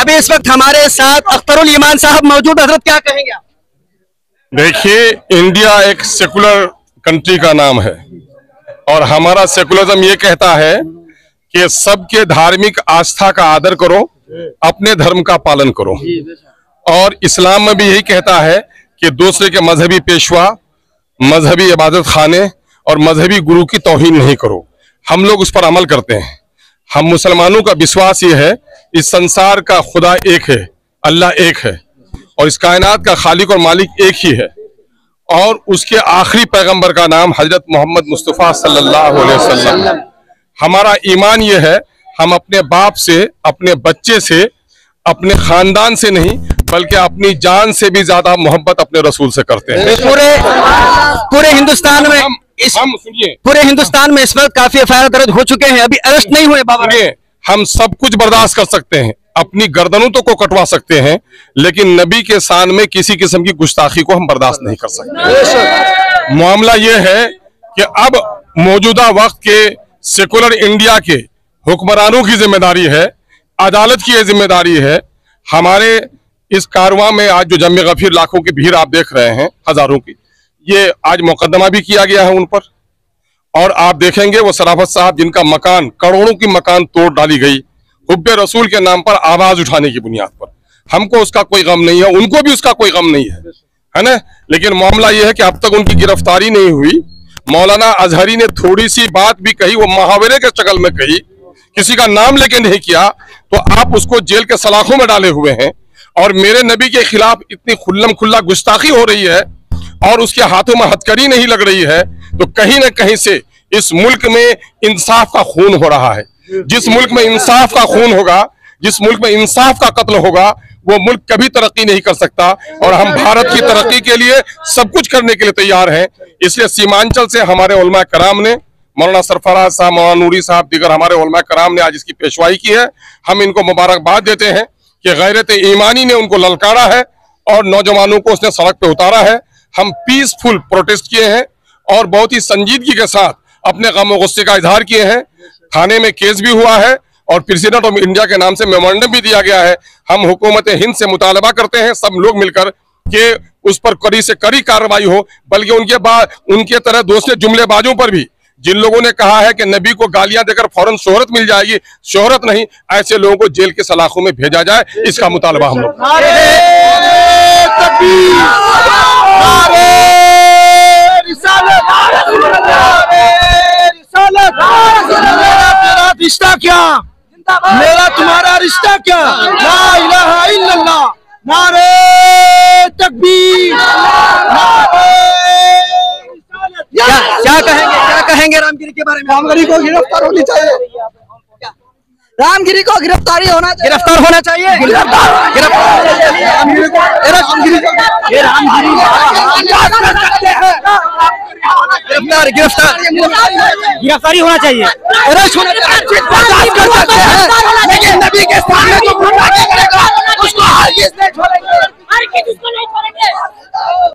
अभी इस वक्त हमारे साथ अख्तरुल ईमान साहब मौजूद। हजरत क्या कहेंगे आप? देखिए, इंडिया एक सेकुलर कंट्री का नाम है और हमारा सेकुलरिज्म ये कहता है कि सबके धार्मिक आस्था का आदर करो, अपने धर्म का पालन करो। और इस्लाम में भी यही कहता है कि दूसरे के मजहबी पेशवा, मजहबी इबादत खाने और मजहबी गुरु की तौहीन नहीं करो। हम लोग उस पर अमल करते हैं। हम मुसलमानों का विश्वास ये है, इस संसार का खुदा एक है, अल्लाह एक है और इस कायनात का खालिक और मालिक एक ही है और उसके आखिरी पैगंबर का नाम हजरत मोहम्मद मुस्तफ़ा सल्लल्लाहु अलैहि वसल्लम। हमारा ईमान ये है, हम अपने बाप से, अपने बच्चे से, अपने खानदान से नहीं बल्कि अपनी जान से भी ज्यादा मोहब्बत अपने रसूल से करते हैं। पूरे हिंदुस्तान में पूरे हिंदुस्तान में इस वक्त काफी एफआईआर दर्ज हो चुके हैं, अभी अरेस्ट नहीं हुए बाबा। हम सब कुछ बर्दाश्त कर सकते हैं, अपनी गर्दनों तो को कटवा सकते हैं, लेकिन नबी के शान में किसी किस्म की गुस्ताखी को हम बर्दाश्त नहीं कर सकते। मामला यह है कि अब मौजूदा वक्त के सेकुलर इंडिया के हुक्मरानों की जिम्मेदारी है, अदालत की जिम्मेदारी है। हमारे इस कारवां में आज जो जम्मे गफीर लाखों की भीड़ आप देख रहे हैं, हजारों की, ये आज मुकदमा भी किया गया है उन पर। और आप देखेंगे वो सराफत साहब जिनका मकान, करोड़ों की मकान तोड़ डाली गई हुब्बे रसूल के नाम पर आवाज उठाने की बुनियाद पर। हमको उसका कोई गम नहीं है, उनको भी उसका कोई गम नहीं है ना। लेकिन मामला यह है कि अब तक उनकी गिरफ्तारी नहीं हुई। मौलाना अजहरी ने थोड़ी सी बात भी कही, वो मुहावरे के शक्ल में कही, किसी का नाम लेके नहीं किया, तो आप उसको जेल के सलाखों में डाले हुए हैं। और मेरे नबी के खिलाफ इतनी खुल्लम खुल्ला गुस्ताखी हो रही है और उसके हाथों में हथकड़ी नहीं लग रही है, तो कहीं ना कहीं से इस मुल्क में इंसाफ का खून हो रहा है। जिस मुल्क में इंसाफ का खून होगा, जिस मुल्क में इंसाफ का कत्ल होगा, वो मुल्क कभी तरक्की नहीं कर सकता। और हम भारत की तरक्की के लिए सब कुछ करने के लिए तैयार हैं। इसलिए सीमांचल से हमारे उलमा कराम ने, मौलाना सरफराज साहब, मौलाना नूरी साहब, दीगर हमारे उलमा कराम ने आज इसकी पेशवाई की है। हम इनको मुबारकबाद देते हैं कि गैरत ईमानी ने उनको ललकारा है और नौजवानों को उसने सड़क पे उतारा है। हम पीसफुल प्रोटेस्ट किए हैं और बहुत ही संजीदगी के साथ अपने गम और गुस्से का इजहार किए हैं। थाने में केस भी हुआ है और प्रेसिडेंट ऑफ इंडिया के नाम से मेमोरेंडम भी दिया गया है। हम हुकूमत हिंद से मुतालबा करते हैं, सब लोग मिलकर, कि उस पर कड़ी से कड़ी कार्रवाई हो। बल्कि उनके तरह दूसरे जुमलेबाजों पर भी, जिन लोगों ने कहा है कि नबी को गालियां देकर फौरन शोहरत मिल जाएगी, शोहरत नहीं, ऐसे लोगों को जेल के सलाखों में भेजा जाए, इसका मुतालबा हम लोग। तेरा रिश्ता क्या, मेरा तुम्हारा रिश्ता क्या, ला इलाहा इल्लल्लाह, नारे तकबीर। क्या कहेंगे रामगिरी के बारे में? रामगिरी को गिरफ्तार होनी चाहिए, रामगिरी को गिरफ्तारी होना चाहिए, गिरफ्तार होना चाहिए, गिरफ्तारी होना चाहिए। लेकिन नबी के सामने जो गुनाह करेगा उसको हरगिज़ नहीं छोड़ेंगे।